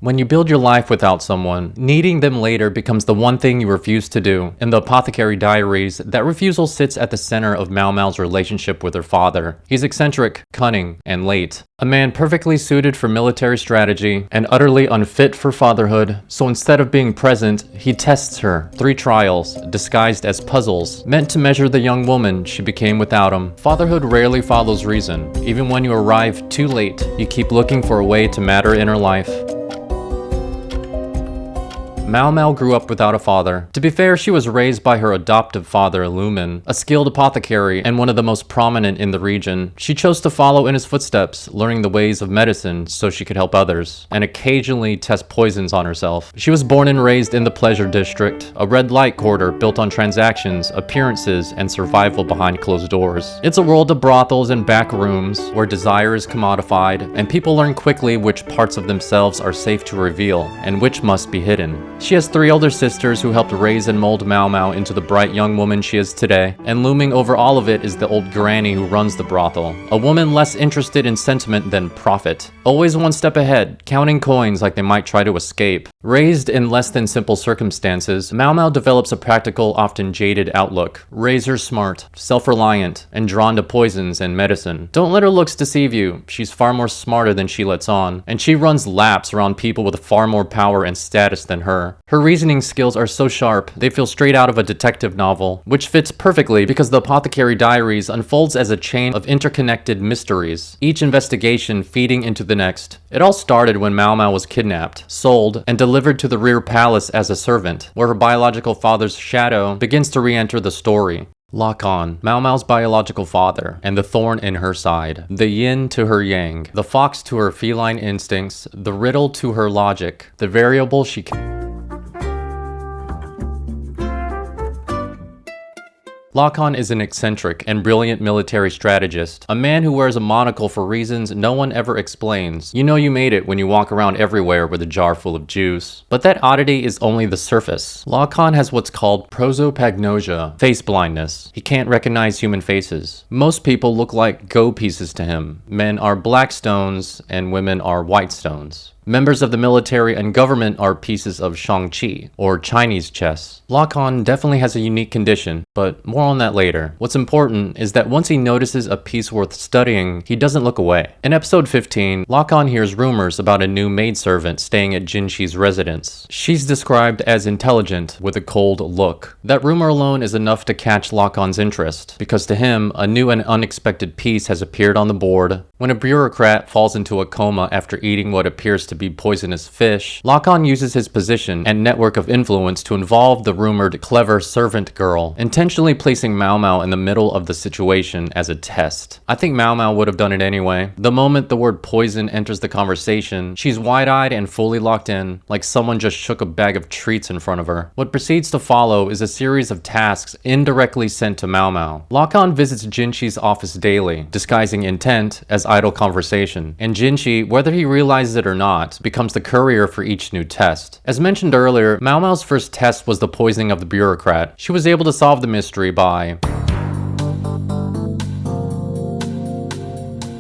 When you build your life without someone, needing them later becomes the one thing you refuse to do. In the Apothecary Diaries, that refusal sits at the center of Maomao's relationship with her father. He's eccentric, cunning, and late. A man perfectly suited for military strategy and utterly unfit for fatherhood, so instead of being present, he tests her. 3 trials, disguised as puzzles, meant to measure the young woman she became without him. Fatherhood rarely follows reason. Even when you arrive too late, you keep looking for a way to matter in her life. Maomao grew up without a father. To be fair, she was raised by her adoptive father, Lumen, a skilled apothecary and one of the most prominent in the region. She chose to follow in his footsteps, learning the ways of medicine so she could help others, and occasionally test poisons on herself. She was born and raised in the Pleasure District, a red light quarter built on transactions, appearances, and survival behind closed doors. It's a world of brothels and back rooms where desire is commodified, and people learn quickly which parts of themselves are safe to reveal and which must be hidden. She has 3 older sisters who helped raise and mold Maomao into the bright young woman she is today, and looming over all of it is the old granny who runs the brothel, a woman less interested in sentiment than profit. Always one step ahead, counting coins like they might try to escape. Raised in less than simple circumstances, Maomao develops a practical, often jaded outlook. Razor smart, self-reliant, and drawn to poisons and medicine. Don't let her looks deceive you. She's far more smarter than she lets on, and she runs laps around people with far more power and status than her. Her reasoning skills are so sharp, they feel straight out of a detective novel, which fits perfectly because the Apothecary Diaries unfolds as a chain of interconnected mysteries, each investigation feeding into the next. It all started when Maomao was kidnapped, sold, and delivered to the rear palace as a servant, where her biological father's shadow begins to re-enter the story. Cunning, Maomao's biological father, and the thorn in her side, the yin to her yang, the fox to her feline instincts, the riddle to her logic, the variable she Cunning is an eccentric and brilliant military strategist, a man who wears a monocle for reasons no one ever explains. You know you made it when you walk around everywhere with a jar full of juice. But that oddity is only the surface. Cunning has what's called prosopagnosia, face blindness. He can't recognize human faces. Most people look like go pieces to him. Men are black stones and women are white stones. Members of the military and government are pieces of Shang-Chi, or Chinese chess. Cunning definitely has a unique condition, but more on that later. What's important is that once he notices a piece worth studying, he doesn't look away. In episode 15, Cunning hears rumors about a new maidservant staying at Jinxi's residence. She's described as intelligent with a cold look. That rumor alone is enough to catch Cunning's interest, because to him, a new and unexpected piece has appeared on the board. When a bureaucrat falls into a coma after eating what appears to be poisonous fish, Cunning uses his position and network of influence to involve the rumored clever servant girl, intentionally placing Maomao in the middle of the situation as a test. I think Maomao would have done it anyway. The moment the word poison enters the conversation, she's wide-eyed and fully locked in, like someone just shook a bag of treats in front of her. What proceeds to follow is a series of tasks indirectly sent to Maomao. Cunning visits Jinxi's office daily, disguising intent as idle conversation, and Jinxi, whether he realizes it or not, becomes the courier for each new test. As mentioned earlier, Maomao's first test was the poisoning of the bureaucrat. She was able to solve the mystery by...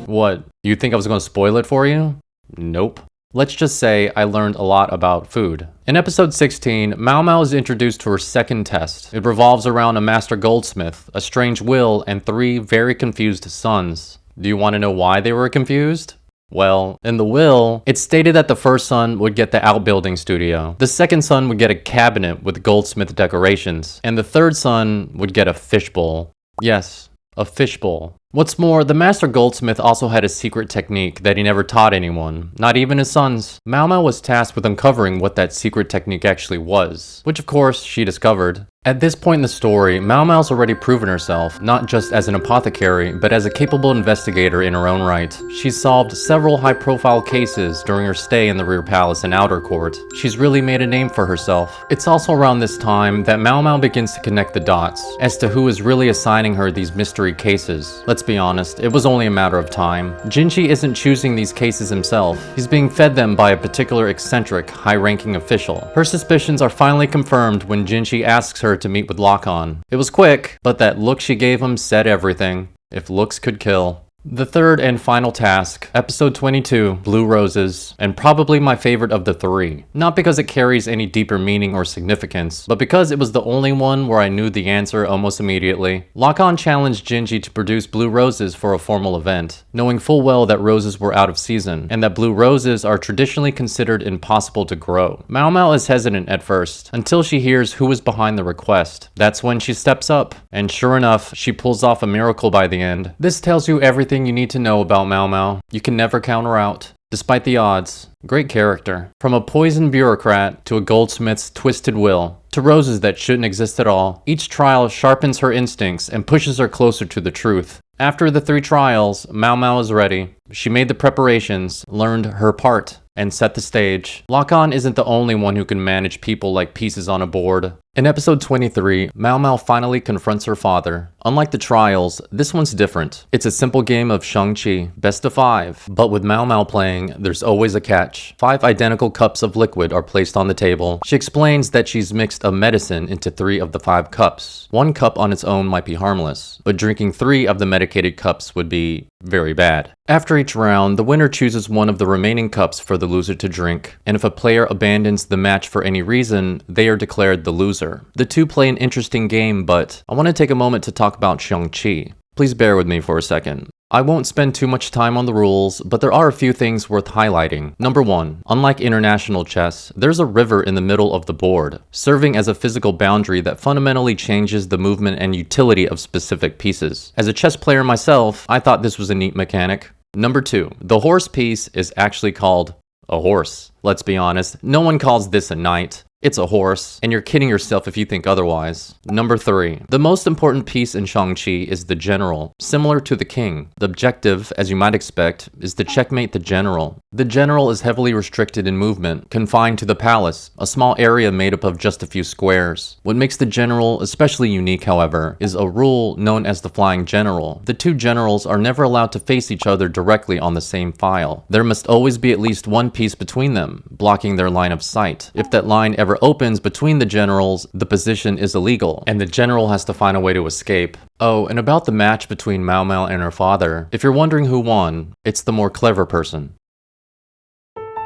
What? You think I was going to spoil it for you? Nope. Let's just say I learned a lot about food. In episode 16, Maomao is introduced to her second test. It revolves around a master goldsmith, a strange will, and 3 very confused sons. Do you want to know why they were confused? Well, in the will, it stated that the first son would get the outbuilding studio, the second son would get a cabinet with goldsmith decorations, and the third son would get a fishbowl. Yes, a fishbowl. What's more, the master goldsmith also had a secret technique that he never taught anyone, not even his sons. Maomao was tasked with uncovering what that secret technique actually was, which of course she discovered. At this point in the story, Maomao's already proven herself, not just as an apothecary, but as a capable investigator in her own right. She's solved several high-profile cases during her stay in the rear palace and outer court. She's really made a name for herself. It's also around this time that Maomao begins to connect the dots as to who is really assigning her these mystery cases. Let's be honest, it was only a matter of time. Jinxi isn't choosing these cases himself. He's being fed them by a particular eccentric, high-ranking official. Her suspicions are finally confirmed when Jinxi asks her to meet with Cunning. It was quick, but that look she gave him said everything. If looks could kill. The third and final task, episode 22, Blue Roses, and probably my favorite of the three. Not because it carries any deeper meaning or significance, but because it was the only one where I knew the answer almost immediately. Lock-on challenged Gingy to produce blue roses for a formal event, knowing full well that roses were out of season, and that blue roses are traditionally considered impossible to grow. Maomao is hesitant at first, until she hears who is behind the request. That's when she steps up, and sure enough, she pulls off a miracle by the end. This tells you everything you need to know about Maomao. You can never count her out, despite the odds. Great character. From a poisoned bureaucrat to a goldsmith's twisted will, to roses that shouldn't exist at all, each trial sharpens her instincts and pushes her closer to the truth. After the 3 trials, Maomao is ready. She made the preparations, learned her part, and set the stage. Lock-on isn't the only one who can manage people like pieces on a board. In episode 23, Maomao finally confronts her father. Unlike the trials, this one's different. It's a simple game of Shang-Chi, best of 5. But with Maomao playing, there's always a catch. 5 identical cups of liquid are placed on the table. She explains that she's mixed a medicine into 3 of the 5 cups. 1 cup on its own might be harmless, but drinking 3 of the medicated cups would be very bad. After each round, the winner chooses one of the remaining cups for the loser to drink, and if a player abandons the match for any reason, they are declared the loser. The two play an interesting game, but I want to take a moment to talk about Shang-Chi. Please bear with me for a second. I won't spend too much time on the rules, but there are a few things worth highlighting. Number 1, unlike international chess, there's a river in the middle of the board, serving as a physical boundary that fundamentally changes the movement and utility of specific pieces. As a chess player myself, I thought this was a neat mechanic. Number 2, the horse piece is actually called a horse. Let's be honest, no one calls this a knight. It's a horse, and you're kidding yourself if you think otherwise. Number 3. The most important piece in Shang-Chi is the general, similar to the king. The objective, as you might expect, is to checkmate the general. The general is heavily restricted in movement, confined to the palace, a small area made up of just a few squares. What makes the general especially unique, however, is a rule known as the flying general. The 2 generals are never allowed to face each other directly on the same file. There must always be at least one piece between them, blocking their line of sight. If that line ever opens between the generals, the position is illegal, and the general has to find a way to escape. Oh, and about the match between Maomao and her father, if you're wondering who won, it's the more clever person.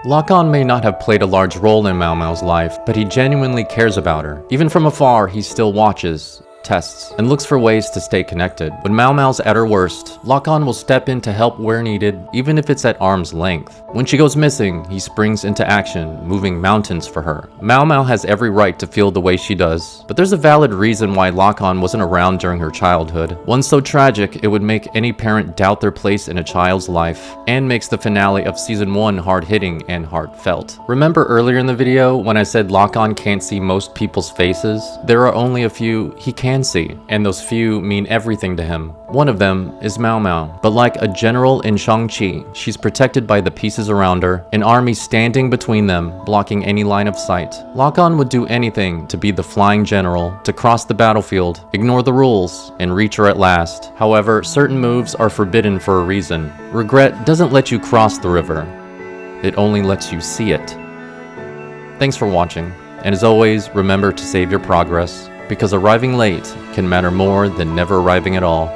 Lock-on may not have played a large role in Maomao's life, but he genuinely cares about her. Even from afar, he still watches, tests, and looks for ways to stay connected. When Maomao's at her worst, Lock-on will step in to help where needed, even if it's at arm's length. When she goes missing, he springs into action, moving mountains for her. Maomao has every right to feel the way she does, but there's a valid reason why Lock-on wasn't around during her childhood. One so tragic it would make any parent doubt their place in a child's life, and makes the finale of season 1 hard-hitting and heartfelt. Remember earlier in the video when I said Lock-on can't see most people's faces? There are only a few he can see, and those few mean everything to him. One of them is Maomao, but like a general in Shang-Chi, she's protected by the pieces around her, an army standing between them, blocking any line of sight. Lock-on would do anything to be the flying general, to cross the battlefield, ignore the rules, and reach her at last. However, certain moves are forbidden for a reason. Regret doesn't let you cross the river. It only lets you see it. Thanks for watching, and as always, remember to save your progress, because arriving late can matter more than never arriving at all.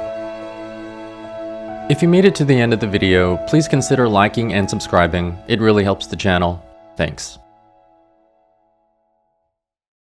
If you made it to the end of the video, please consider liking and subscribing. It really helps the channel. Thanks.